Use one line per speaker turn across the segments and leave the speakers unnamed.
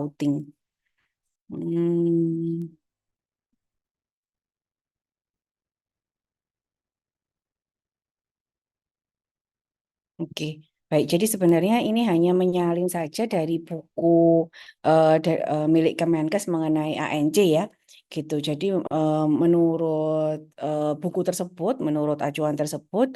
outing. Hmm. Oke, baik. Jadi sebenarnya ini hanya menyalin saja dari buku milik Kemenkes mengenai ANC ya, gitu. Jadi menurut buku tersebut, menurut acuan tersebut,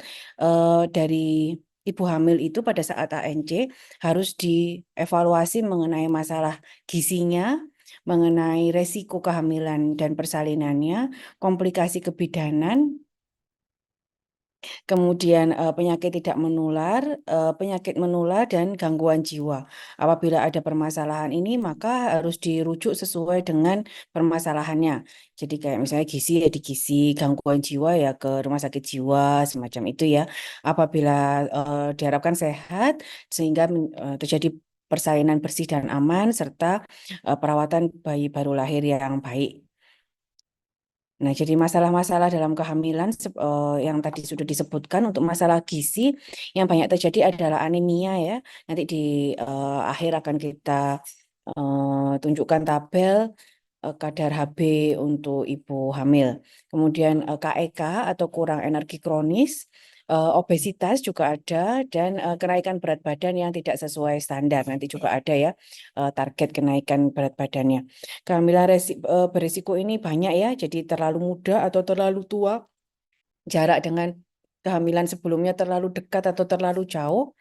dari ibu hamil itu pada saat ANC harus dievaluasi mengenai masalah gizinya, mengenai resiko kehamilan dan persalinannya, komplikasi kebidanan, kemudian penyakit tidak menular, penyakit menular dan gangguan jiwa. Apabila ada permasalahan ini, maka harus dirujuk sesuai dengan permasalahannya. Jadi kayak misalnya gizi ya di gizi, gangguan jiwa ya ke rumah sakit jiwa, semacam itu ya. Apabila diharapkan sehat, sehingga terjadi persalinan bersih dan aman, serta perawatan bayi baru lahir yang baik. Nah, jadi masalah-masalah dalam kehamilan yang tadi sudah disebutkan untuk masalah gizi yang banyak terjadi adalah anemia ya. Nanti di akhir akan kita tunjukkan tabel kadar HB untuk ibu hamil. Kemudian KEK atau kurang energi kronis, obesitas juga ada, dan kenaikan berat badan yang tidak sesuai standar. Nanti juga ada ya target kenaikan berat badannya. Kehamilan berisiko ini banyak ya, jadi terlalu muda atau terlalu tua, jarak dengan kehamilan sebelumnya terlalu dekat atau terlalu jauh,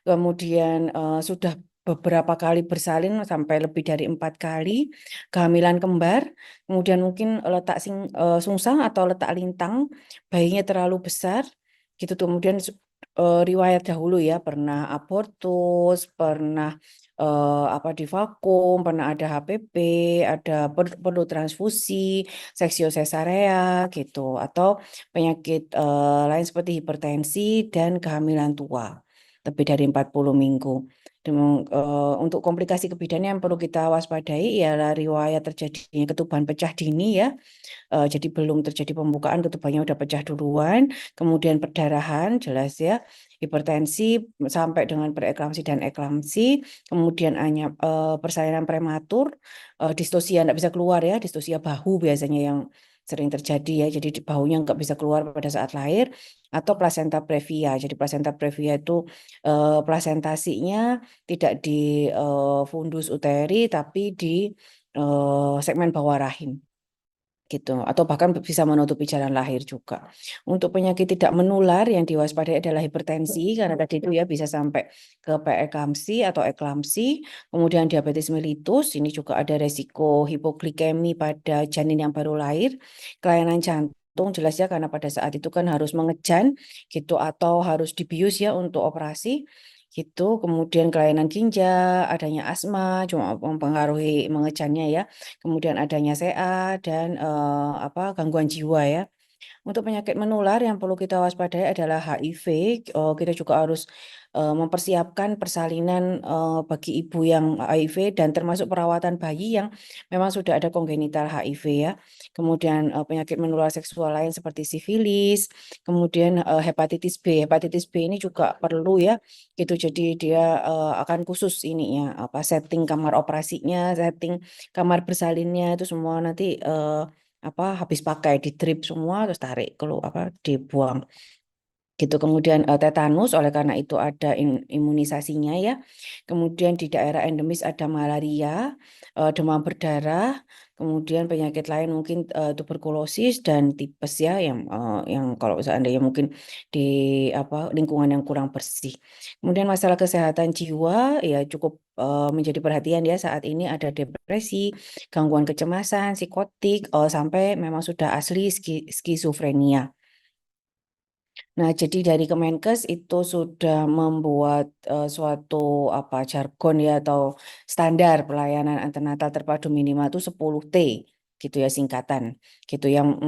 kemudian sudah beberapa kali bersalin sampai lebih dari 4 kali, kehamilan kembar, kemudian mungkin letak sungsang atau letak lintang, bayinya terlalu besar, gitu. Kemudian riwayat dahulu ya, pernah abortus, pernah apa di vakum, pernah ada HPP, ada perlu transfusi, seksio sesarea gitu, atau penyakit lain seperti hipertensi dan kehamilan tua lebih dari 40 minggu. Untuk komplikasi kebidanan yang perlu kita waspadai ialah riwayat terjadinya ketuban pecah dini ya. Jadi belum terjadi pembukaan, ketubannya udah pecah duluan. Kemudian perdarahan, jelas ya. Hipertensi sampai dengan preeklamsi dan eklamsi. Kemudian hanya persalinan prematur, distosia nggak bisa keluar ya, distosia bahu biasanya yang sering terjadi ya. Jadi di bahunya nggak bisa keluar pada saat lahir, atau plasenta previa. Jadi plasenta previa itu plasentasinya tidak di fundus uteri tapi di segmen bawah rahim gitu, atau bahkan bisa menutupi jalan lahir juga. Untuk penyakit tidak menular yang diwaspadai adalah hipertensi, karena tadi itu ya bisa sampai ke preeklamsi atau eklamsi. Kemudian diabetes mellitus, ini juga ada resiko hipoglikemi pada janin yang baru lahir. Kelainan jantung jelas ya, karena pada saat itu kan harus mengejan gitu, atau harus dibius ya untuk operasi gitu. Kemudian kelainan ginjal, adanya asma cuma mempengaruhi mengejannya ya. Kemudian adanya CA dan apa gangguan jiwa ya. Untuk penyakit menular yang perlu kita waspadai adalah HIV. Kita juga harus mempersiapkan persalinan bagi ibu yang HIV dan termasuk perawatan bayi yang memang sudah ada kongenital HIV ya. Kemudian penyakit menular seksual lain seperti sifilis, kemudian hepatitis B. Hepatitis B ini juga perlu ya. Gitu. Jadi dia akan khusus ini ya, apa setting kamar operasinya, setting kamar bersalinnya itu semua nanti apa habis pakai di drip semua terus tarik kalau apa dibuang gitu. Kemudian tetanus, oleh karena itu ada imunisasinya ya. Kemudian di daerah endemis ada malaria, demam berdarah, kemudian penyakit lain mungkin tuberkulosis dan tipes ya, yang kalau seandainya mungkin di apa lingkungan yang kurang bersih. Kemudian masalah kesehatan jiwa ya cukup menjadi perhatian ya, saat ini ada depresi, gangguan kecemasan, psikotik, sampai memang sudah asli skizofrenia. Nah, jadi dari Kemenkes itu sudah membuat suatu apa jargon ya, atau standar pelayanan antenatal terpadu minimal itu 10T gitu ya, singkatan gitu, yang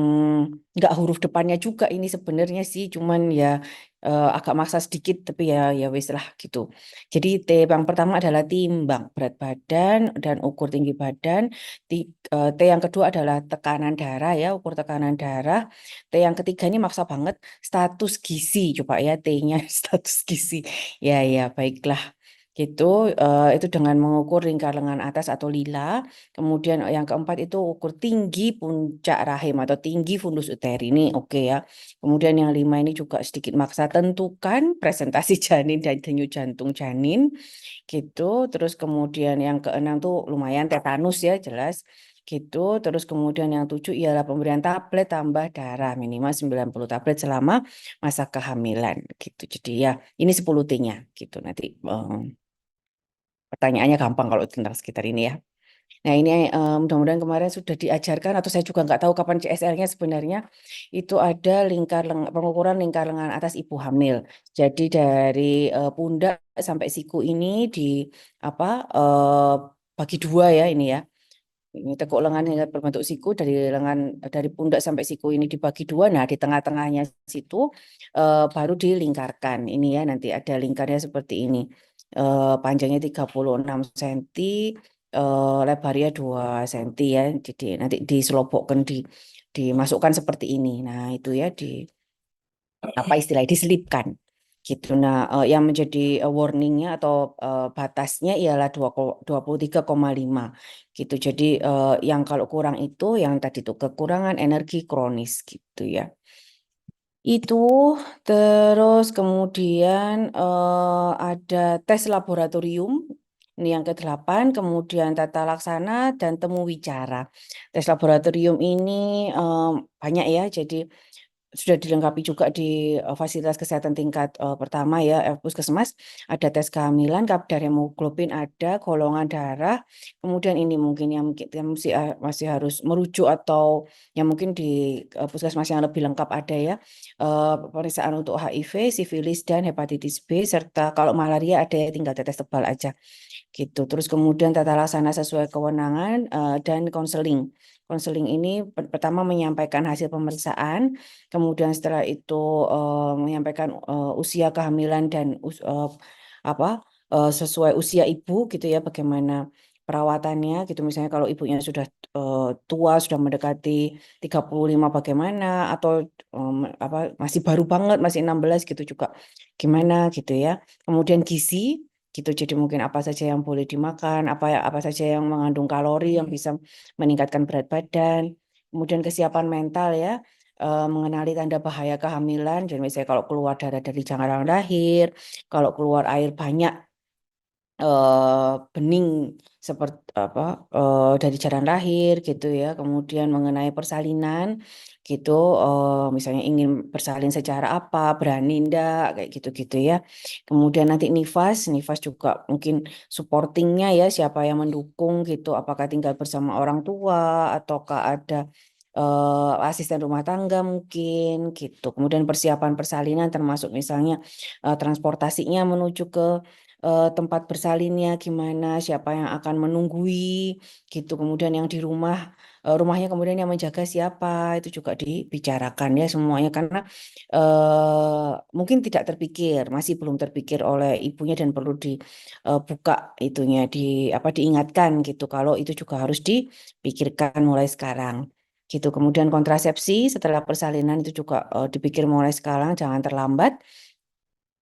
nggak huruf depannya juga ini sebenarnya sih, cuman ya agak maksa sedikit, tapi ya ya wis lah gitu. Jadi T yang pertama adalah timbang berat badan dan ukur tinggi badan. T yang kedua adalah tekanan darah ya, ukur tekanan darah. T yang ketiga ini maksa banget, status gizi, coba ya T-nya status gizi. Ya ya baiklah. gitu. Itu dengan mengukur lingkar lengan atas atau lila. Kemudian yang keempat itu ukur tinggi puncak rahim atau tinggi fundus uteri ini, oke ya. Kemudian yang lima ini juga sedikit maksa, tentukan presentasi janin dan denyut jantung janin gitu. Terus kemudian yang keenam tuh lumayan tetanus ya, jelas gitu. Terus kemudian yang tujuh ialah pemberian tablet tambah darah minimal 90 tablet selama masa kehamilan gitu. Jadi ya ini 10 T-nya gitu. Nanti pertanyaannya gampang kalau tentang sekitar ini ya. Nah ini mudah-mudahan kemarin sudah diajarkan atau saya juga nggak tahu kapan CSR-nya sebenarnya. Itu ada pengukuran lingkar lengan atas ibu hamil. Jadi dari pundak sampai siku ini di apa bagi dua ya ini ya. Ini tekuk lengan hingga berbentuk siku dari pundak sampai siku ini dibagi dua. Nah di tengah-tengahnya situ baru dilingkarkan. Ini ya nanti ada lingkarnya seperti ini. Panjangnya 36 cm, lebarnya 2 cm ya. Jadi nanti diselobokkan dimasukkan seperti ini. Nah itu ya di apa istilahnya diselipkan gitu. Nah, yang menjadi warningnya atau batasnya ialah 23,5 gitu. Jadi yang kalau kurang itu yang tadi itu kekurangan energi kronis gitu ya. Itu terus kemudian ada tes laboratorium. Ini yang ke-8, kemudian tata laksana dan temu wicara. Tes laboratorium ini banyak ya, jadi sudah dilengkapi juga di fasilitas kesehatan tingkat pertama ya, puskesmas. Ada tes kehamilan, kadar hemoglobin ada, golongan darah. Kemudian ini mungkin yang masih harus merujuk atau yang mungkin di puskesmas yang lebih lengkap ada ya. Pemeriksaan untuk HIV, sifilis dan hepatitis B serta kalau malaria ada ya tinggal tetes tebal aja gitu. Terus kemudian tata laksana sesuai kewenangan dan konseling. Konseling ini pertama menyampaikan hasil pemeriksaan, kemudian setelah itu menyampaikan usia kehamilan dan apa sesuai usia ibu gitu ya, bagaimana perawatannya gitu. Misalnya kalau ibunya sudah tua, sudah mendekati 35 bagaimana, atau apa masih baru banget, masih 16 gitu juga gimana gitu ya. Kemudian gizi gitu. Jadi mungkin apa saja yang boleh dimakan, apa saja yang mengandung kalori yang bisa meningkatkan berat badan. Kemudian kesiapan mental ya, mengenali tanda bahaya kehamilan. Jadi misalnya kalau keluar darah dari jalan lahir, kalau keluar air banyak bening seperti apa dari jalan lahir gitu ya. Kemudian mengenai persalinan gitu, misalnya ingin bersalin secara apa, berani ndak kayak gitu-gitu ya. Kemudian nanti nifas juga mungkin supportingnya ya, siapa yang mendukung gitu, apakah tinggal bersama orang tua ataukah ada asisten rumah tangga mungkin gitu. Kemudian persiapan persalinan termasuk misalnya transportasinya menuju ke tempat bersalinnya gimana, siapa yang akan menunggui gitu. Kemudian yang di rumahnya kemudian yang menjaga siapa, itu juga dibicarakan ya semuanya karena mungkin tidak terpikir, masih belum terpikir oleh ibunya dan perlu dibuka itunya diingatkan gitu kalau itu juga harus dipikirkan mulai sekarang. Gitu. Kemudian kontrasepsi setelah persalinan itu juga dipikir mulai sekarang, jangan terlambat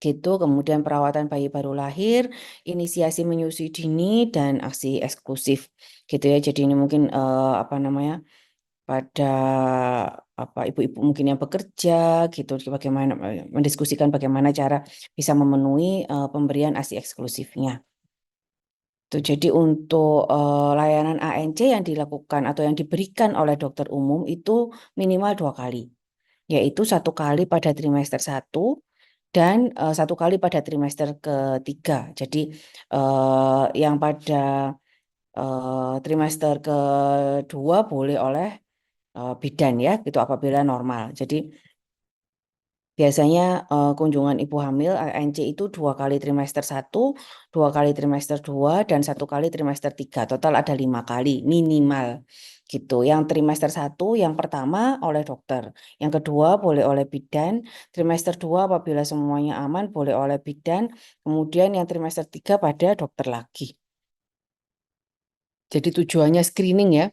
gitu. Kemudian perawatan bayi baru lahir, inisiasi menyusui dini dan aksi eksklusif gitu ya. Jadi ini mungkin apa namanya pada apa ibu-ibu mungkin yang bekerja gitu, bagaimana mendiskusikan bagaimana cara bisa memenuhi pemberian ASI eksklusifnya. Tuh, jadi untuk layanan ANC yang dilakukan atau yang diberikan oleh dokter umum itu minimal 2 kali, yaitu 1 kali pada trimester 1 dan 1 kali pada trimester ketiga. Jadi yang pada trimester kedua boleh oleh bidan ya, gitu apabila normal. Jadi biasanya kunjungan ibu hamil ANC itu 2 kali trimester 1, 2 kali trimester 2, dan 1 kali trimester 3. Total ada 5 kali minimal gitu. Yang trimester 1 yang pertama oleh dokter, yang kedua boleh oleh bidan, trimester 2 apabila semuanya aman boleh oleh bidan, kemudian yang trimester 3 pada dokter lagi. Jadi tujuannya screening ya,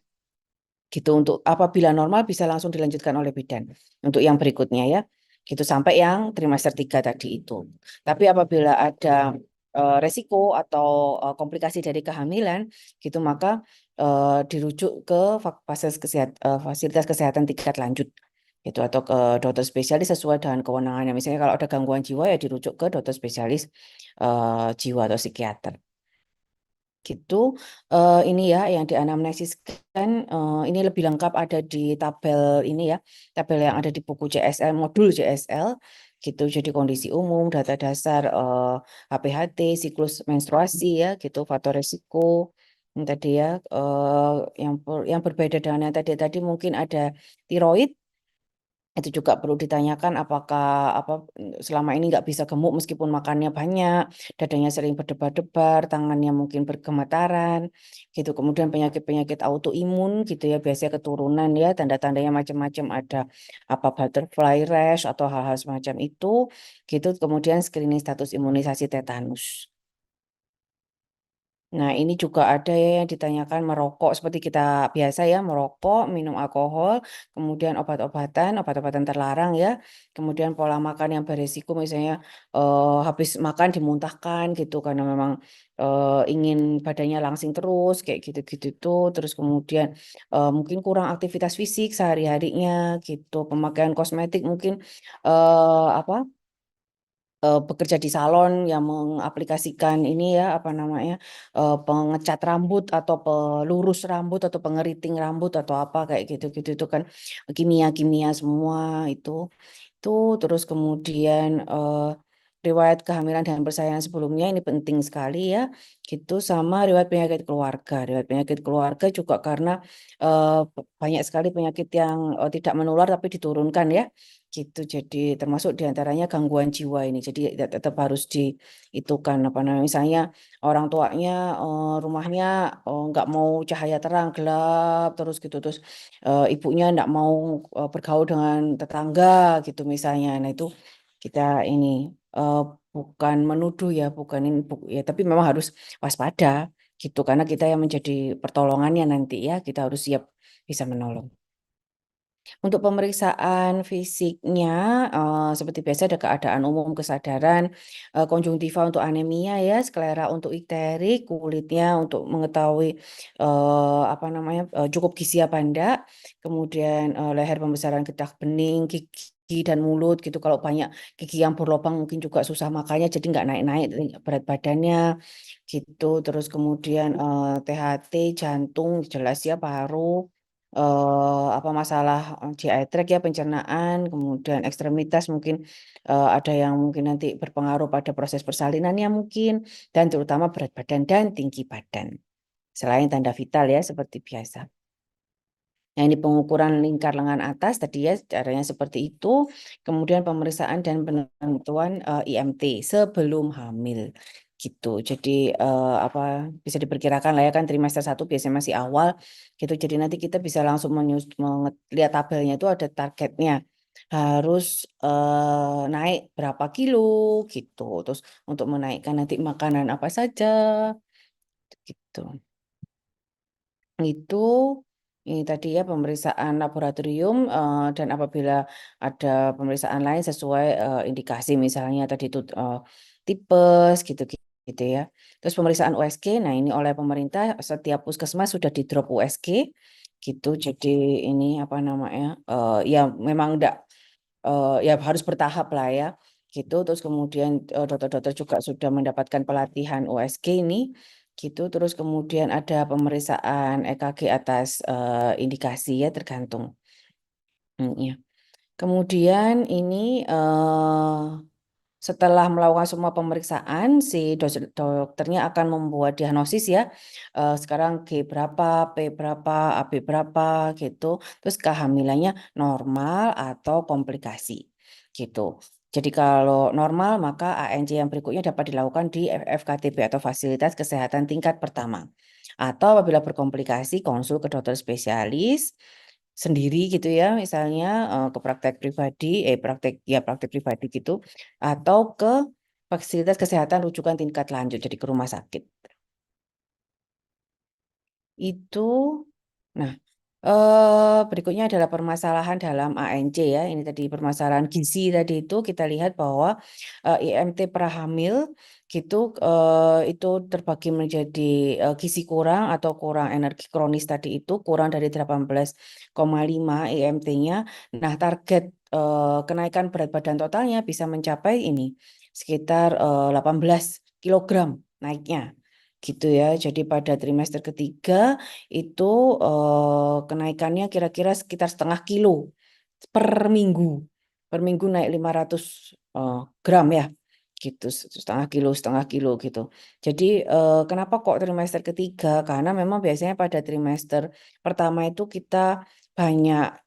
gitu untuk apabila normal bisa langsung dilanjutkan oleh bidan untuk yang berikutnya ya gitu sampai yang trimester 3 tadi itu. Tapi apabila ada resiko atau komplikasi dari kehamilan gitu, maka dirujuk ke fasilitas kesehatan tingkat lanjut gitu, atau ke dokter spesialis sesuai dengan kewenangannya. Misalnya kalau ada gangguan jiwa ya dirujuk ke dokter spesialis jiwa atau psikiater gitu. Ini ya yang dianamnesiskan, ini lebih lengkap ada di tabel ini ya, tabel yang ada di buku JSL, modul JSL gitu. Jadi kondisi umum, data dasar, HPHT, siklus menstruasi ya gitu, faktor resiko yang tadi ya, yang berbeda dengan yang tadi mungkin ada tiroid. Itu juga perlu ditanyakan apakah apa selama ini nggak bisa gemuk meskipun makannya banyak, dadanya sering berdebar-debar, tangannya mungkin bergemetaran, gitu. Kemudian penyakit-penyakit autoimun gitu ya, biasanya keturunan ya, tanda-tandanya macam-macam, ada apa butterfly rash atau hal-hal semacam itu, gitu. Kemudian screening status imunisasi tetanus. Nah, ini juga ada ya yang ditanyakan merokok seperti kita biasa ya, merokok, minum alkohol, kemudian obat-obatan terlarang ya, kemudian pola makan yang beresiko misalnya habis makan dimuntahkan gitu karena memang ingin badannya langsing terus kayak gitu-gitu tuh, terus kemudian mungkin kurang aktivitas fisik sehari-harinya gitu, pemakaian kosmetik mungkin apa bekerja di salon yang mengaplikasikan ini ya apa namanya pengecat rambut atau pelurus rambut atau pengeriting rambut atau apa kayak gitu-gitu itu kan kimia-kimia semua itu terus kemudian riwayat kehamilan dan persalinan sebelumnya ini penting sekali ya gitu, sama riwayat penyakit keluarga juga karena banyak sekali penyakit yang tidak menular tapi diturunkan ya gitu. Jadi termasuk diantaranya gangguan jiwa ini. Jadi tetap harus diitukan apa namanya. Misalnya orang tuanya rumahnya nggak mau cahaya terang, gelap terus gitu. Terus ibunya nggak mau bergaul dengan tetangga gitu misalnya. Nah itu kita ini eh, bukan menuduh ya, bukan ini ya, tapi memang harus waspada gitu karena kita yang menjadi pertolongannya nanti ya, kita harus siap bisa menolong. Untuk pemeriksaan fisiknya, seperti biasa ada keadaan umum kesadaran, konjungtiva untuk anemia ya, sklera untuk ikterik, kulitnya untuk mengetahui apa namanya cukup gizi apa enggak, kemudian leher pembesaran getah bening, gigi dan mulut gitu. Kalau banyak gigi yang berlubang mungkin juga susah makannya, jadi nggak naik-naik berat badannya gitu. Terus kemudian THT, jantung, jelas ya paru, apa masalah GI tract ya pencernaan, kemudian ekstremitas mungkin ada yang mungkin nanti berpengaruh pada proses persalinannya mungkin, dan terutama berat badan dan tinggi badan. Selain tanda vital ya seperti biasa. Nah, ini pengukuran lingkar lengan atas tadi ya caranya seperti itu. Kemudian pemeriksaan dan penentuan IMT sebelum hamil gitu. Jadi apa bisa diperkirakan lah ya kan trimester 1 biasanya masih awal gitu. Jadi nanti kita bisa langsung lihat tabelnya itu ada targetnya. Harus naik berapa kilo gitu. Terus untuk menaikkan nanti makanan apa saja gitu. Itu ini tadi ya pemeriksaan laboratorium, dan apabila ada pemeriksaan lain sesuai indikasi misalnya tadi itu tipes gitu gitu ya. Terus pemeriksaan USG, nah ini oleh pemerintah setiap puskesmas sudah di drop USG gitu. Jadi ini apa namanya ya memang enggak ya harus bertahap lah ya gitu. Terus kemudian dokter-dokter juga sudah mendapatkan pelatihan USG ini gitu. Terus kemudian ada pemeriksaan EKG atas indikasi ya tergantung. Ya. Kemudian ini setelah melakukan semua pemeriksaan, si dokternya akan membuat diagnosis ya. Sekarang G berapa, P berapa, AB berapa gitu. Terus kehamilannya normal atau komplikasi gitu. Jadi kalau normal maka ANC yang berikutnya dapat dilakukan di FKTB atau Fasilitas Kesehatan Tingkat Pertama. Atau apabila berkomplikasi konsul ke dokter spesialis sendiri gitu ya, misalnya ke praktek pribadi, praktek pribadi gitu, atau ke fasilitas kesehatan rujukan tingkat lanjut, jadi ke rumah sakit. Itu, nah. Berikutnya adalah permasalahan dalam ANC ya. Ini tadi permasalahan gizi tadi itu kita lihat bahwa IMT prahamil gitu itu terbagi menjadi gizi kurang atau kurang energi kronis tadi itu kurang dari 18,5 IMT-nya. Nah, target kenaikan berat badan totalnya bisa mencapai ini sekitar 18 kilogram naiknya. Gitu ya. Jadi pada trimester ketiga itu kenaikannya kira-kira sekitar setengah kilo per minggu. Per minggu naik 500 gram ya. Gitu, setengah kilo gitu. Jadi kenapa kok trimester ketiga? Karena memang biasanya pada trimester pertama itu kita banyak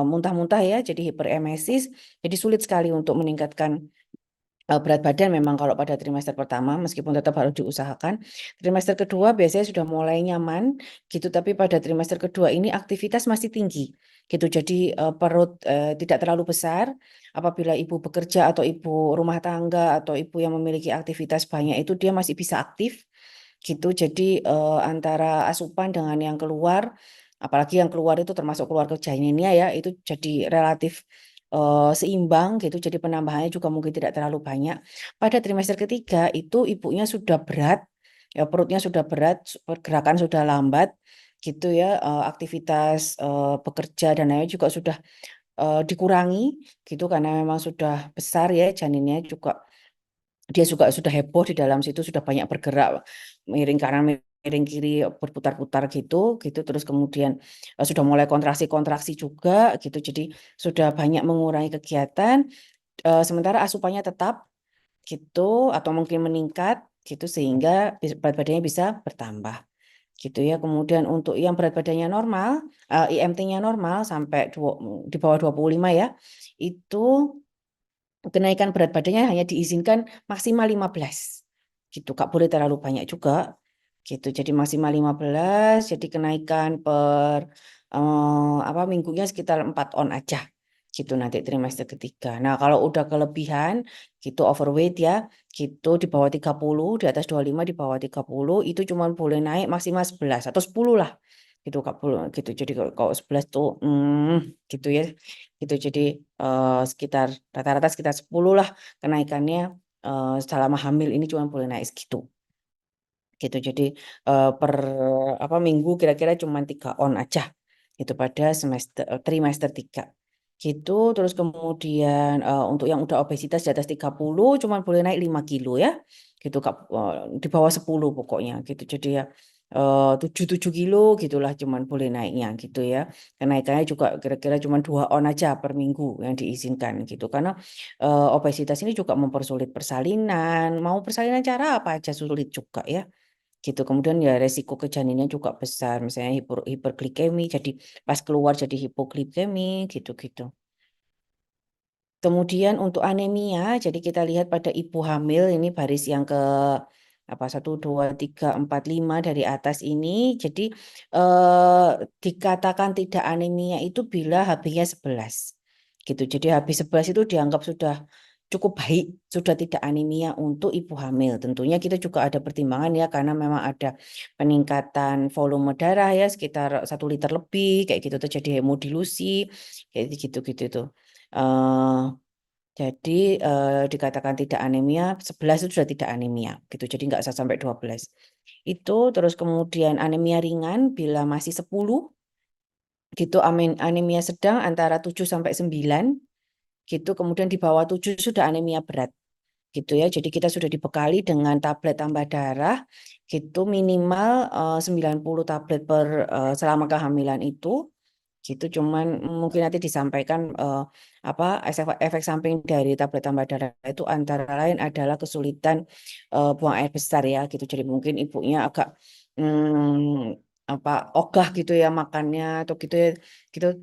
muntah-muntah ya, jadi hiperemesis. Jadi sulit sekali untuk meningkatkan berat badan memang kalau pada trimester pertama meskipun tetap harus diusahakan. Trimester kedua biasanya sudah mulai nyaman gitu tapi pada trimester kedua ini aktivitas masih tinggi gitu. Jadi perut tidak terlalu besar apabila ibu bekerja atau ibu rumah tangga atau ibu yang memiliki aktivitas banyak itu dia masih bisa aktif gitu. Jadi antara asupan dengan yang keluar apalagi yang keluar itu termasuk keluarga janinnya ya itu jadi relatif seimbang gitu, jadi penambahannya juga mungkin tidak terlalu banyak. Pada trimester ketiga itu ibunya sudah berat, ya perutnya sudah berat, pergerakan sudah lambat, gitu ya, aktivitas bekerja dan lainnya juga sudah dikurangi, gitu karena memang sudah besar ya janinnya juga dia juga sudah heboh di dalam situ sudah banyak bergerak miring kanan miring kiri berputar-putar gitu gitu terus kemudian sudah mulai kontraksi-kontraksi juga gitu jadi sudah banyak mengurangi kegiatan sementara asupannya tetap gitu atau mungkin meningkat gitu sehingga berat badannya bisa bertambah gitu ya kemudian untuk yang berat badannya normal IMT-nya normal sampai di bawah 25 ya itu kenaikan berat badannya hanya diizinkan maksimal 15 gitu Kak boleh terlalu banyak juga gitu jadi maksimal 15 jadi kenaikan per apa minggunya sekitar 4 on aja gitu nanti trimester ketiga nah kalau udah kelebihan gitu overweight ya gitu di bawah 30 di atas 25 di bawah 30 itu cuma boleh naik maksimal 11 atau 10 lah gitu Kak gitu jadi kalau 11 tuh gitu ya gitu jadi sekitar rata-rata sekitar 10 lah kenaikannya selama hamil ini cuma boleh naik segitu gitu jadi per apa minggu kira-kira cuma 3 on aja itu pada trimester 3 gitu terus kemudian untuk yang udah obesitas di atas 30 cuma boleh naik 5 kilo ya gitu Kak di bawah 10 pokoknya gitu jadi ya 7 kilo gitulah cuman boleh naiknya gitu ya kenaikannya juga kira-kira cuma 2 on aja per minggu yang diizinkan gitu karena obesitas ini juga mempersulit persalinan mau persalinan cara apa aja sulit juga ya gitu. Kemudian ya resiko ke janinnya juga besar, misalnya hiperglikemi, jadi pas keluar jadi hipoglikemi gitu-gitu. Kemudian untuk anemia, jadi kita lihat pada ibu hamil ini baris yang ke apa 1, 2, 3, 4, 5 dari atas ini. Jadi eh, dikatakan tidak anemia itu bila HB-nya 11. Gitu. Jadi HB 11 itu dianggap sudah cukup baik, sudah tidak anemia untuk ibu hamil. Tentunya kita juga ada pertimbangan ya karena memang ada peningkatan volume darah ya sekitar 1 liter lebih kayak gitu terjadi hemodilusi kayak gitu-gitu tuh. Eh, jadi dikatakan tidak anemia, 11 itu sudah tidak anemia gitu. Jadi nggak usah sampai 12. Itu terus kemudian anemia ringan bila masih 10 gitu anemia sedang antara 7 sampai 9 gitu. Kemudian di bawah 7 sudah anemia berat gitu ya. Jadi kita sudah dibekali dengan tablet tambah darah gitu minimal 90 tablet per selama kehamilan itu gitu cuman mungkin nanti disampaikan apa efek samping dari tablet tambah darah itu antara lain adalah kesulitan buang air besar ya gitu jadi mungkin ibunya agak apa ogah gitu ya makannya atau gitu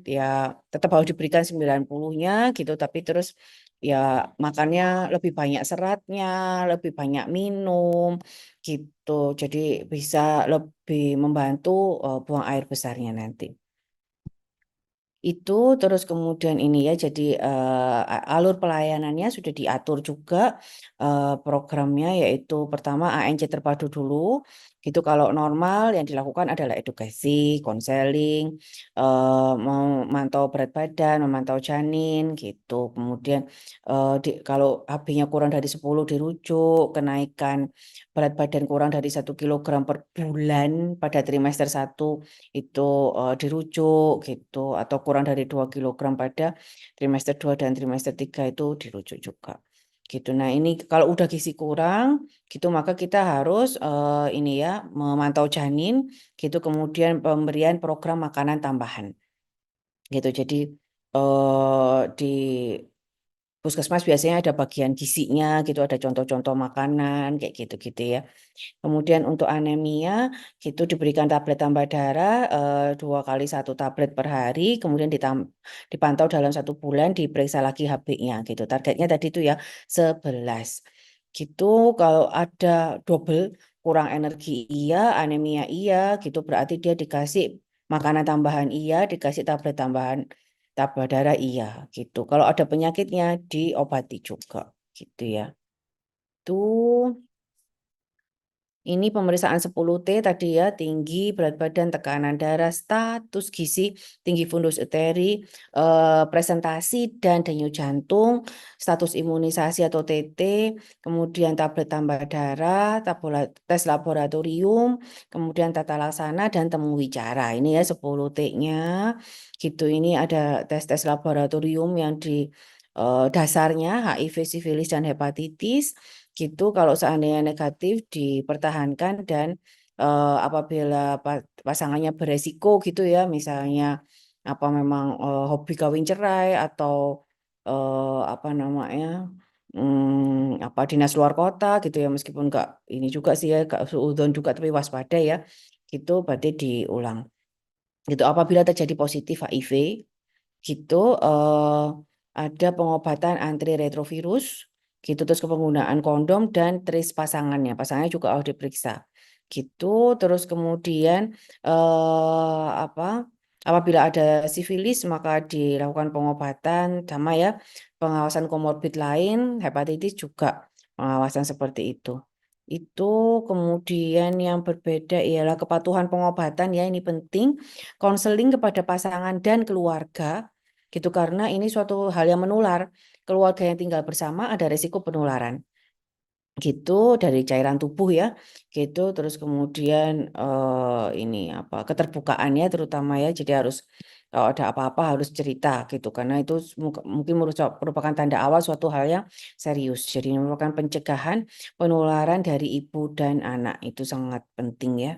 ya tetap harus diberikan 90-nya gitu tapi terus ya makannya lebih banyak seratnya lebih banyak minum gitu jadi bisa lebih membantu buang air besarnya nanti itu terus kemudian ini ya jadi alur pelayanannya sudah diatur juga programnya yaitu pertama ANC terpadu dulu Gitu kalau normal yang dilakukan adalah edukasi, konseling, memantau berat badan, memantau janin gitu. Kemudian kalau HB-nya kurang dari 10 dirujuk, kenaikan berat badan kurang dari 1 kilogram per bulan pada trimester 1 itu dirujuk gitu, atau kurang dari 2 kilogram pada trimester 2 dan trimester 3 itu dirujuk juga. Gitu. Nah, ini kalau udah gizi kurang gitu maka kita harus ini ya memantau janin gitu, kemudian pemberian program makanan tambahan gitu. Jadi di puskesmas biasanya ada bagian gizinya gitu, ada contoh-contoh makanan kayak gitu-gitu ya. Kemudian untuk anemia itu diberikan tablet tambah darah 2 kali 1 tablet per hari, kemudian dipantau dalam 1 bulan, diperiksa lagi HB-nya gitu. Targetnya tadi itu ya 11. Gitu kalau ada double kurang energi iya, anemia iya gitu berarti dia dikasih makanan tambahan iya, dikasih tablet tambahan tambah darah iya gitu. Kalau ada penyakitnya diobati juga gitu ya. Tuh. Ini pemeriksaan 10T tadi ya, tinggi, berat badan, tekanan darah, status gizi, tinggi fundus uteri, presentasi dan denyut jantung, status imunisasi atau TT, kemudian tablet tambah darah, tes laboratorium, kemudian tata laksana dan temu wicara. Ini ya 10T-nya. Gitu, ini ada tes-tes laboratorium yang di dasarnya HIV, sifilis, dan hepatitis gitu. Kalau seandainya negatif dipertahankan dan apabila pasangannya beresiko gitu ya, misalnya apa memang hobi kawin cerai atau apa namanya apa dinas luar kota gitu ya, meskipun enggak ini juga sih ya, enggak suudzon juga tapi waspada ya, gitu berarti diulang gitu. Apabila terjadi positif HIV gitu ada pengobatan antiretrovirus gitu, terus penggunaan kondom dan tris pasangannya juga harus diperiksa gitu. Terus kemudian apa apabila ada sifilis maka dilakukan pengobatan sama ya, pengawasan komorbid lain, hepatitis juga pengawasan seperti itu. Kemudian yang berbeda ialah kepatuhan pengobatan ya, ini penting, konseling kepada pasangan dan keluarga gitu, karena ini suatu hal yang menular. Keluarga yang tinggal bersama ada risiko penularan gitu dari cairan tubuh ya gitu. Terus kemudian ini apa keterbukaannya terutama ya, jadi harus kalau ada apa-apa harus cerita gitu, karena itu mungkin merupakan tanda awal suatu hal yang serius. Jadi ini merupakan pencegahan penularan dari ibu dan anak, itu sangat penting ya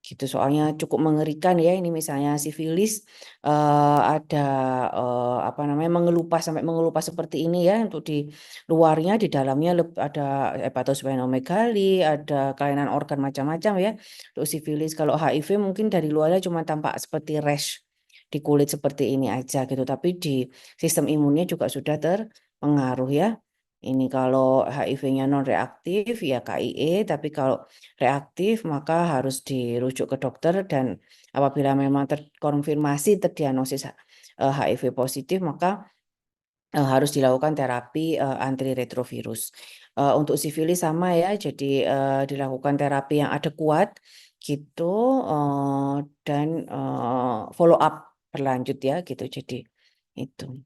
gitu. Soalnya cukup mengerikan ya, ini misalnya sifilis ada apa namanya mengelupas, sampai mengelupas seperti ini ya, untuk di luarnya, di dalamnya ada hepatosplenomegali, ada kelainan organ macam-macam ya untuk sifilis. Kalau HIV mungkin dari luarnya cuma tampak seperti rash di kulit seperti ini aja gitu, tapi di sistem imunnya juga sudah terpengaruh ya. Ini kalau HIV-nya non reaktif ya KIE, tapi kalau reaktif maka harus dirujuk ke dokter, dan apabila memang terkonfirmasi terdiagnosis HIV positif maka harus dilakukan terapi antiretrovirus. Untuk sifilis sama ya, jadi dilakukan terapi yang adekuat gitu, dan follow up berlanjut ya gitu. Jadi itu.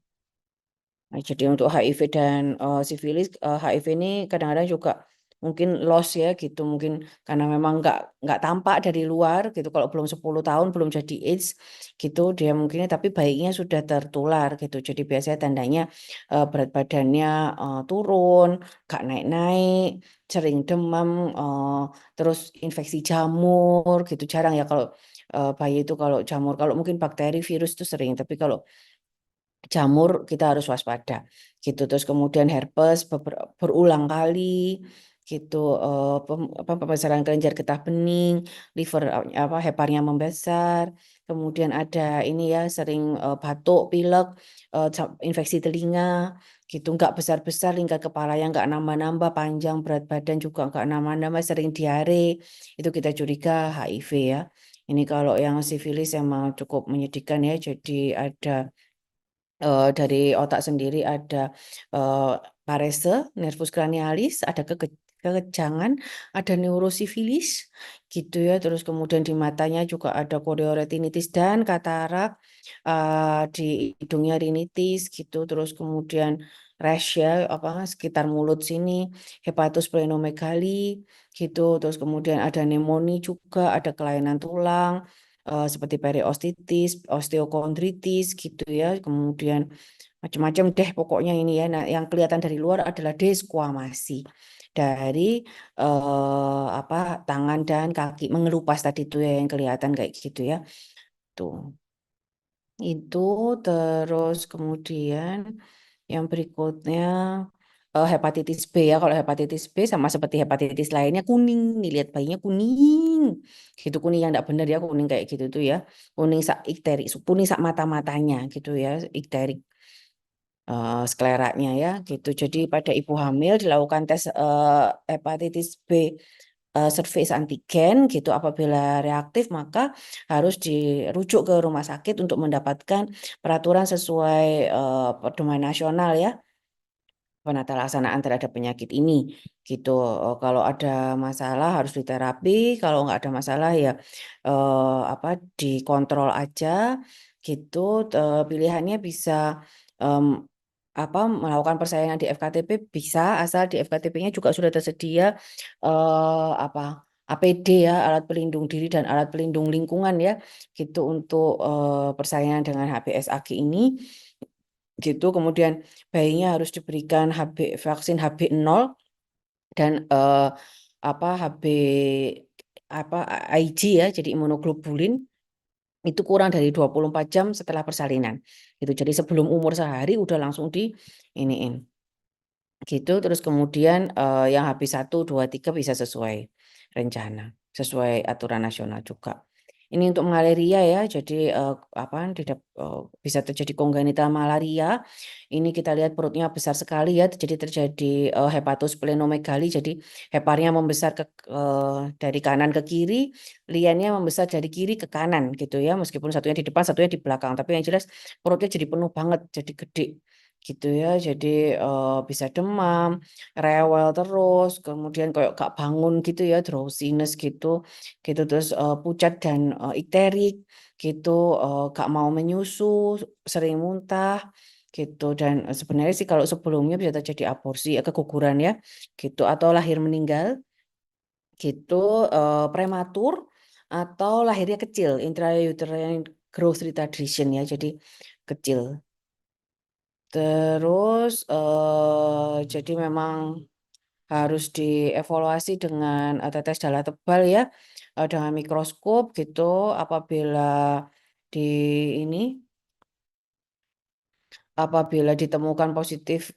Nah, jadi untuk HIV dan sifilis, HIV ini kadang-kadang juga mungkin loss ya gitu, mungkin karena memang nggak tampak dari luar gitu. Kalau belum 10 tahun belum jadi AIDS gitu dia mungkinnya, tapi baiknya sudah tertular gitu. Jadi biasanya tandanya berat badannya turun, nggak naik-naik, sering demam, terus infeksi jamur gitu. Jarang ya kalau bayi itu kalau jamur, kalau mungkin bakteri virus itu sering, tapi kalau jamur kita harus waspada gitu. Terus kemudian herpes berulang kali gitu, pembesaran kelenjar getah bening, liver apa heparnya membesar, kemudian ada ini ya sering batuk, pilek, infeksi telinga gitu, nggak besar-besar, lingkar kepala yang nggak nambah-nambah, panjang, berat badan juga nggak nambah-nambah, sering diare, itu kita curiga HIV ya. Ini kalau yang sifilis emang cukup menyedihkan ya, jadi ada dari otak sendiri ada eh, parese, nervus cranialis, ada kekejangan, ada neurosifilis gitu ya. Terus kemudian di matanya juga ada koreoretinitis dan katarak, di hidungnya rinitis gitu. Terus kemudian rash ya, apa sekitar mulut sini, hepatosplenomegali gitu. Terus kemudian ada pneumonia juga, ada kelainan tulang. Seperti periostitis, osteokondritis gitu ya. Kemudian macam-macam deh pokoknya ini ya. Nah, yang kelihatan dari luar adalah desquamasi dari apa tangan dan kaki mengelupas tadi tuh ya yang kelihatan kayak gitu ya. Tuh. Itu terus kemudian yang berikutnya hepatitis B ya. Kalau hepatitis B sama seperti hepatitis lainnya kuning. Nih lihat bayinya kuning. Gitu kuning yang enggak benar ya kuning kayak gitu tuh ya. Kuning sak ikterik, kuning sak mata-matanya gitu ya, ikterik skleranya ya gitu. Jadi pada ibu hamil dilakukan tes hepatitis B surface antigen gitu. Apabila reaktif maka harus dirujuk ke rumah sakit untuk mendapatkan peraturan sesuai pedoman nasional ya penata laksanaan terhadap penyakit ini gitu. Kalau ada masalah harus diterapi, kalau nggak ada masalah ya apa dikontrol aja gitu. Pilihannya bisa em, apa melakukan persaingan di FKTP bisa asal di FKTP-nya juga sudah tersedia apa APD ya, alat pelindung diri dan alat pelindung lingkungan ya, gitu untuk persaingan dengan HBsAg ini gitu. Kemudian bayinya harus diberikan vaksin HB0 dan apa apa IG ya, jadi imunoglobulin itu kurang dari 24 jam setelah persalinan. Gitu. Jadi sebelum umur sehari udah langsung di iniin. Gitu. Terus kemudian yang habis 1, 2, 3 bisa sesuai rencana, sesuai aturan nasional juga. Ini untuk malaria ya, jadi apa bisa terjadi kongenital malaria. Ini kita lihat perutnya besar sekali ya, jadi terjadi hepatosplenomegali, jadi heparnya membesar dari kanan ke kiri, liannya membesar dari kiri ke kanan gitu ya, meskipun satunya di depan, satunya di belakang, tapi yang jelas perutnya jadi penuh banget, jadi gede gitu ya. Jadi bisa demam, rewel terus, kemudian kayak gak bangun gitu ya, drowsiness gitu, gitu terus pucat dan ikterik gitu, gak mau menyusu, sering muntah gitu. Dan sebenarnya sih kalau sebelumnya bisa terjadi aborsi, keguguran ya, gitu atau lahir meninggal gitu, prematur atau lahirnya kecil, intrauterine growth retardation ya, jadi kecil. Terus jadi memang harus dievaluasi dengan tetes darah tebal ya, dengan mikroskop gitu. Apabila di ini apabila ditemukan positif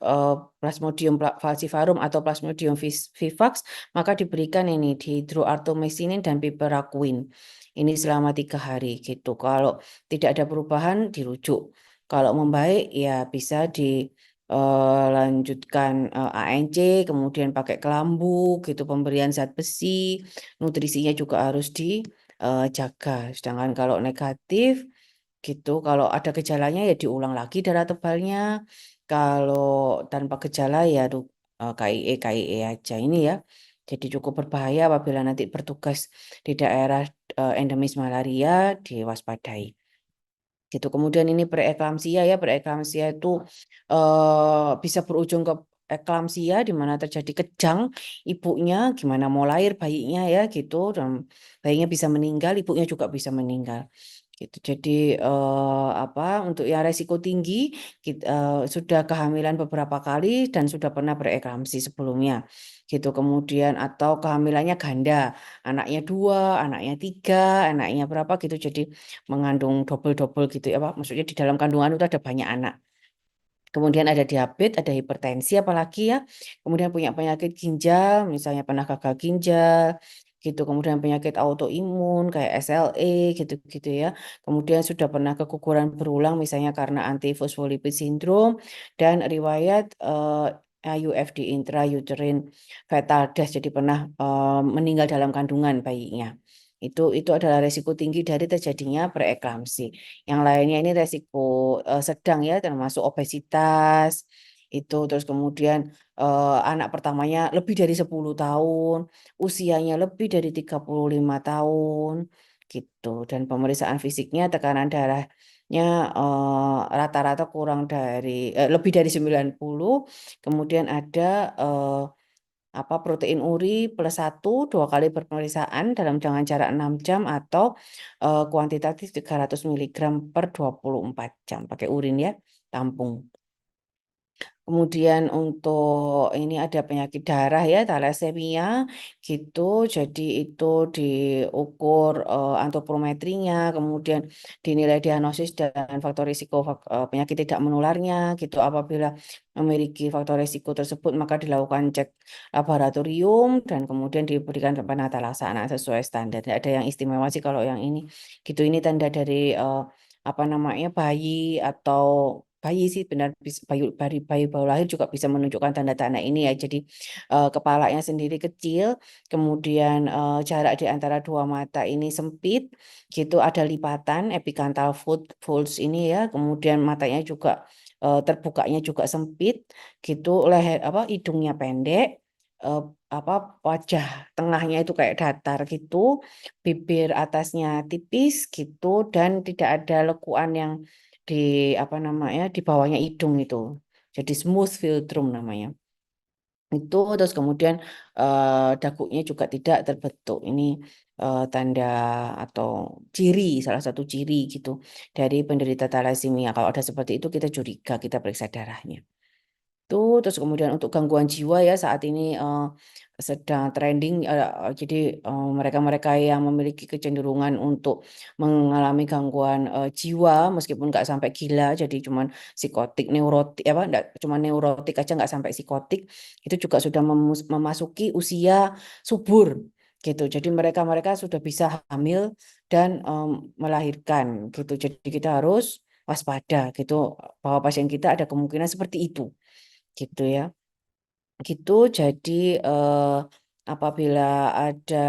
Plasmodium falciparum atau Plasmodium vivax, maka diberikan ini dihidroartemisinin dan piperaquine. Ini selama 3 hari gitu. Kalau tidak ada perubahan dirujuk. Kalau membaik ya bisa dilanjutkan ANC, kemudian pakai kelambu gitu, pemberian zat besi, nutrisinya juga harus dijaga. Sedangkan kalau negatif gitu. Kalau ada gejalanya ya diulang lagi darah tebalnya. Kalau tanpa gejala ya KIE aja ini ya. Jadi cukup berbahaya apabila nanti bertugas di daerah endemis malaria diwaspadai. Gitu. Kemudian ini preeklamsia ya, preeklamsia itu bisa berujung ke eklamsia di mana terjadi kejang ibunya, gimana mau lahir bayinya ya gitu, dan bayinya bisa meninggal, ibunya juga bisa meninggal. Gitu. Jadi apa untuk yang resiko tinggi sudah kehamilan beberapa kali dan sudah pernah bereklamsi sebelumnya. Gitu. Kemudian atau kehamilannya ganda, anaknya 2, anaknya 3, anaknya berapa gitu. Jadi mengandung double-double gitu ya Pak. Maksudnya di dalam kandungan itu ada banyak anak. Kemudian ada diabetes, ada hipertensi apalagi ya. Kemudian punya penyakit ginjal, misalnya pernah gagal ginjal, gitu. Kemudian penyakit autoimun kayak SLE gitu-gitu ya. Kemudian sudah pernah keguguran berulang misalnya karena antifosfolipid syndrome dan riwayat IUFD intrauterine fetal death, jadi pernah meninggal dalam kandungan bayinya. Itu adalah resiko tinggi dari terjadinya preeklamsi. Yang lainnya ini resiko sedang ya, termasuk obesitas, Itu terus kemudian anak pertamanya lebih dari 10 tahun, usianya lebih dari 35 tahun gitu. Dan pemeriksaan fisiknya tekanan darahnya rata-rata kurang dari lebih dari 90. Kemudian ada eh, protein uri +1 2 kali pemeriksaan dalam jangka jarak 6 jam atau kuantitatif 300 miligram per 24 jam pakai urin ya, tampung. Kemudian untuk ini ada penyakit darah ya, thalassemia gitu. Jadi itu diukur antropometrinya, kemudian dinilai diagnosis dan faktor risiko penyakit tidak menularnya gitu. Apabila memiliki faktor risiko tersebut, maka dilakukan cek laboratorium dan kemudian diberikan penata laksanaan sesuai standar. Tidak ada yang istimewa sih kalau yang ini. Gitu ini tanda dari bayi atau bayi sih benar bayi baru lahir juga bisa menunjukkan tanda-tanda ini ya. Jadi kepalanya sendiri kecil, kemudian jarak di antara dua mata ini sempit, gitu ada lipatan epicanthal folds ini ya. Kemudian matanya juga terbukanya juga sempit, gitu. Leher hidungnya pendek, eh, apa wajah tengahnya itu kayak datar gitu, bibir atasnya tipis gitu, dan tidak ada lekuan yang di di bawahnya hidung itu. Jadi smooth philtrum namanya. Itu terus kemudian dagunya juga tidak terbentuk. Ini tanda atau ciri, salah satu ciri gitu dari penderita thalassemia. Kalau ada seperti itu kita curiga, kita periksa darahnya. Terus kemudian untuk gangguan jiwa ya saat ini sedang trending, jadi mereka-mereka yang memiliki kecenderungan untuk mengalami gangguan jiwa meskipun nggak sampai gila, jadi cuman psikotik neurotik enggak cuma neurotik aja nggak sampai psikotik, itu juga sudah memasuki usia subur gitu. Jadi mereka-mereka sudah bisa hamil dan melahirkan gitu. Jadi kita harus waspada gitu bahwa pasien kita ada kemungkinan seperti itu gitu ya. Gitu, jadi apabila ada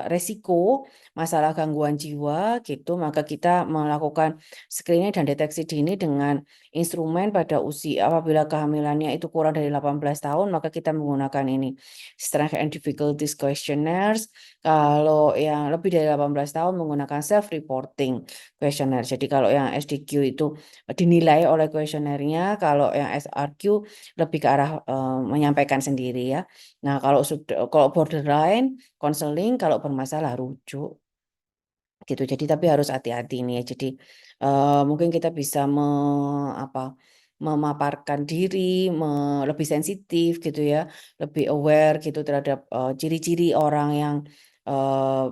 resiko masalah gangguan jiwa gitu, maka kita melakukan screening dan deteksi dini dengan instrumen pada usia apabila kehamilannya itu kurang dari 18 tahun, maka kita menggunakan ini Strength and Difficulties Questionnaires. Kalau yang lebih dari 18 tahun menggunakan self-reporting questionnaire. Jadi kalau yang SDQ itu dinilai oleh kuesionernya, kalau yang SRQ lebih ke arah menyampaikan sendiri ya. Nah, kalau borderline konseling, kalau bermasalah rujuk gitu. Jadi tapi harus hati-hati nih ya. Jadi mungkin kita bisa apa memaparkan diri, lebih sensitif gitu ya, lebih aware gitu terhadap ciri-ciri orang yang eh,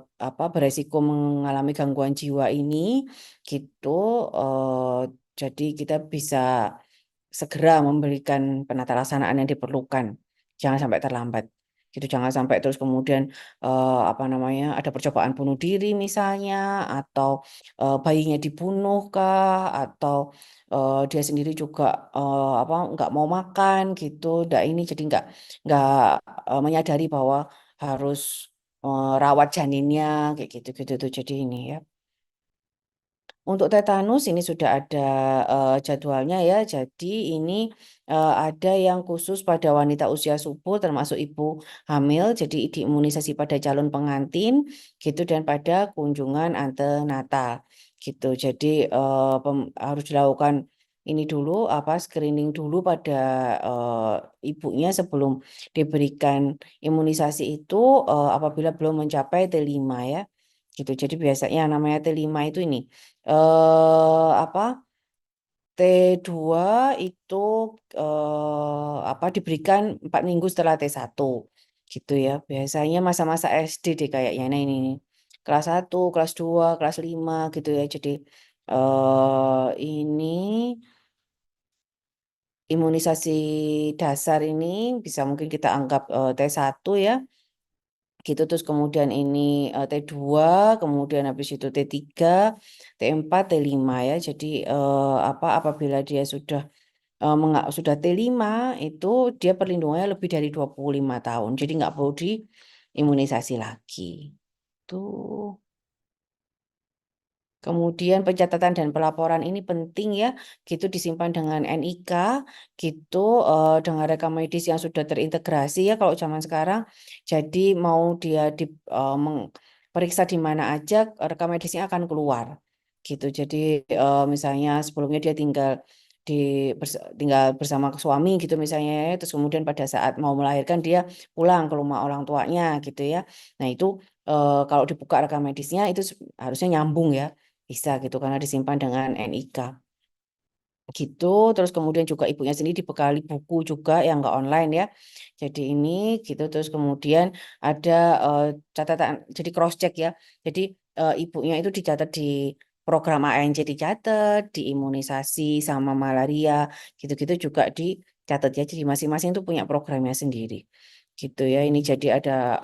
beresiko mengalami gangguan jiwa ini gitu. eh, jadi kita bisa segera memberikan penata laksanaan yang diperlukan. Jangan sampai terlambat. Gitu, jangan sampai terus kemudian ada percobaan bunuh diri misalnya, atau bayinya dibunuh kah, atau dia sendiri juga nggak mau makan gitu. Nah, ini jadi nggak menyadari bahwa harus rawat janinnya kayak gitu gitu tuh. Jadi ini ya. Untuk tetanus ini sudah ada jadwalnya ya. Jadi ini ada yang khusus pada wanita usia subur termasuk ibu hamil. Jadi diimunisasi pada calon pengantin gitu dan pada kunjungan antenatal gitu. Jadi harus dilakukan ini dulu screening dulu pada ibunya sebelum diberikan imunisasi itu apabila belum mencapai T5 ya. Gitu. Jadi biasanya yang namanya T5 itu ini eh apa T2 itu diberikan 4 minggu setelah T1 gitu ya. Biasanya masa-masa SD deh kayaknya. Nah ini nih. Kelas 1, kelas 2, kelas 5 gitu ya. Jadi ini imunisasi dasar ini bisa mungkin kita anggap T1 ya. Gitu terus kemudian ini T2, kemudian habis itu T3, T4, T5 ya. Jadi apabila dia sudah T5 itu dia perlindungannya lebih dari 25 tahun. Jadi nggak perlu diimunisasi lagi. Tuh Kemudian pencatatan dan pelaporan ini penting ya, gitu disimpan dengan NIK, gitu dengan rekam medis yang sudah terintegrasi ya kalau zaman sekarang. Jadi mau dia periksa di mana aja, rekam medisnya akan keluar, gitu. Jadi misalnya sebelumnya dia di tinggal bersama suami gitu misalnya, ya, terus kemudian pada saat mau melahirkan dia pulang ke rumah orang tuanya gitu ya. Nah itu kalau dibuka rekam medisnya itu harusnya nyambung ya. Bisa gitu karena disimpan dengan NIK gitu. Terus kemudian juga ibunya sendiri dibekali buku juga yang enggak online ya. Jadi ini gitu. Terus kemudian ada eh, catatan, jadi cross check ya. Jadi ibunya itu dicatat di program ANC, dicatat, di imunisasi sama malaria gitu-gitu juga dicatat ya. Jadi masing-masing itu punya programnya sendiri. Gitu ya. Ini jadi ada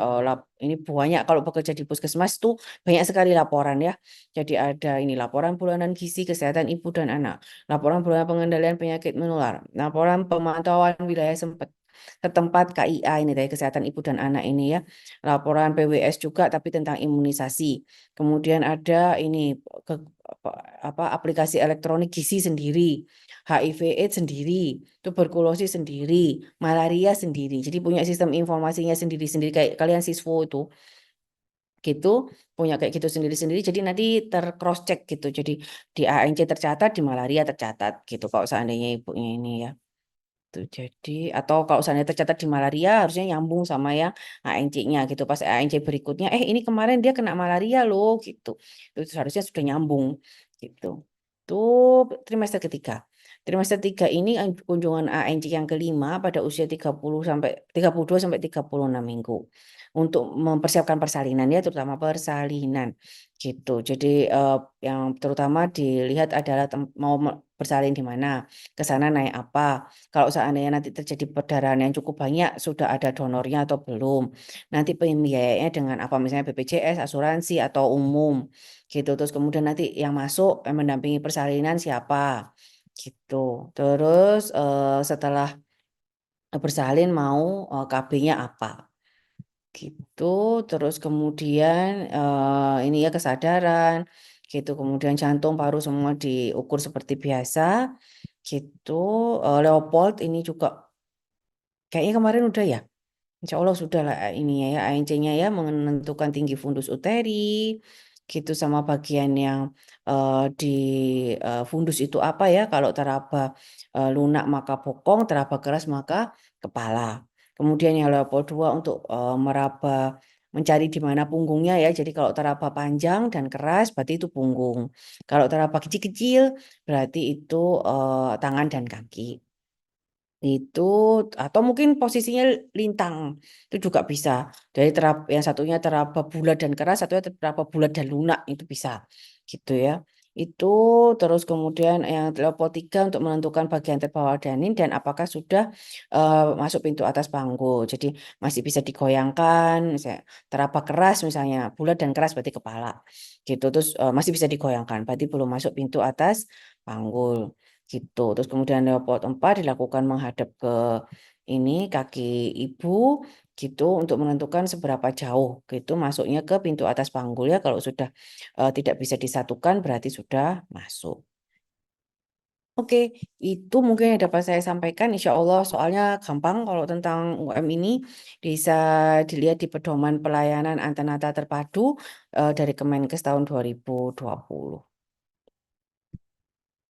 ini banyak kalau bekerja di puskesmas tuh banyak sekali laporan ya. Jadi ada ini laporan bulanan gizi kesehatan ibu dan anak, laporan bulanan pengendalian penyakit menular, laporan pemantauan wilayah setempat KIA ini dari kesehatan ibu dan anak ini ya, laporan PWS juga tapi tentang imunisasi. Kemudian ada ini ke, apa, aplikasi elektronik gizi sendiri, HIV/AIDS sendiri, tuberkulosis sendiri, malaria sendiri. Jadi punya sistem informasinya sendiri-sendiri kayak kalian siswo itu gitu, punya kayak gitu sendiri-sendiri. Jadi nanti cross check gitu. Jadi di ANC tercatat, di malaria tercatat gitu kalau seandainya ibunya ini ya. Tuh, jadi atau kalau seandainya tercatat di malaria harusnya nyambung sama yang ANC-nya gitu. Pas ANC berikutnya, ini kemarin dia kena malaria loh gitu. Itu seharusnya sudah nyambung gitu. Tuh trimester ketiga. Trimester 3 ini kunjungan ANC yang kelima pada usia 32 sampai 36 minggu untuk mempersiapkan persalinan ya, terutama persalinan gitu. Jadi yang terutama dilihat adalah mau bersalin di mana, ke sana naik apa. Kalau seandainya nanti terjadi perdarahan yang cukup banyak, sudah ada donornya atau belum. Nanti pembiayaannya dengan apa, misalnya BPJS, asuransi atau umum gitu. Terus kemudian nanti yang masuk mendampingi persalinan siapa gitu. Terus setelah bersalin mau KB-nya apa gitu. Terus kemudian ini ya kesadaran gitu. Kemudian jantung, paru semua diukur seperti biasa gitu. Leopold ini juga kayaknya kemarin udah ya. Insya Allah sudah lah ini ya ANC-nya ya menentukan tinggi fundus uteri gitu sama bagian yang di fundus itu apa ya, kalau teraba lunak maka bokong, teraba keras maka kepala. Kemudian yang level 2 untuk meraba mencari di mana punggungnya ya. Jadi kalau teraba panjang dan keras berarti itu punggung. Kalau teraba kecil-kecil berarti itu tangan dan kaki. Itu atau mungkin posisinya lintang itu juga bisa. Dari yang satunya teraba bulat dan keras, satunya teraba bulat dan lunak itu bisa gitu ya. Itu terus kemudian yang level 3 untuk menentukan bagian terbawah janin dan apakah sudah masuk pintu atas panggul. Jadi masih bisa digoyangkan, misalnya teraba keras misalnya, bulat dan keras berarti kepala. Gitu. Terus masih bisa digoyangkan, berarti belum masuk pintu atas panggul gitu. Terus kemudian leopard 4 dilakukan menghadap ke ini kaki ibu gitu untuk menentukan seberapa jauh gitu masuknya ke pintu atas panggul ya. Kalau sudah tidak bisa disatukan berarti sudah masuk. Oke, itu mungkin yang dapat saya sampaikan. Insya Allah soalnya gampang kalau tentang UM ini bisa dilihat di pedoman pelayanan antenata terpadu dari Kemenkes tahun 2020.